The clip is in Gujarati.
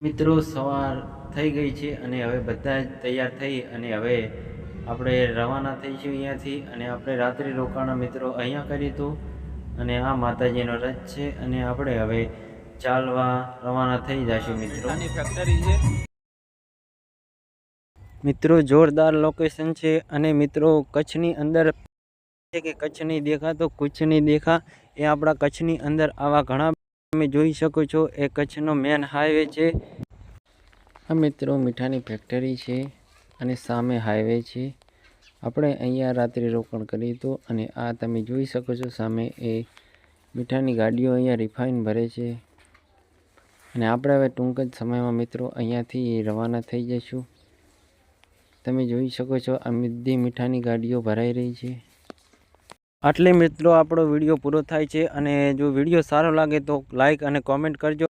મિત્રો સવાર થઈ ગઈ છે અને હવે બધા જ તૈયાર થઈ અને હવે આપણે રવાના થઈશું અહીંયાથી અને આપણે રાત્રિ રોકાણ મિત્રો અહીંયા કર્યું હતું અને આ માતાજીનો રથ છે અને આપણે હવે ચાલવા રવાના થઈ જશું મિત્રો. ફેક્ટરી છે મિત્રો, જોરદાર લોકેશન છે અને મિત્રો કચ્છની અંદર છે કે કચ્છ નહીં દેખા તો કુછ નહીં દેખા, એ આપણા કચ્છની અંદર આવા ઘણા તમે જોઈ શકો છો. એ કચ્છનો મેન હાઈવે છે. આ મિત્રો મીઠાની ફેક્ટરી છે અને સામે હાઈવે છે. આપણે અહીંયા રાત્રિ રોકાણ કર્યું હતું અને આ તમે જોઈ શકો છો સામે એ મીઠાની ગાડીઓ અહીંયા રિફાઇન ભરે છે અને આપણે હવે ટૂંક જ સમયમાં મિત્રો અહીંયાથી રવાના થઈ જઈશું. તમે જોઈ શકો છો આ બધી મીઠાની ગાડીઓ ભરાઈ રહી છે. આટલે મિત્રો આપણો વિડીયો પૂરો થાય છે અને જો વિડીયો સારો લાગે તો લાઈક અને કોમેન્ટ કરજો.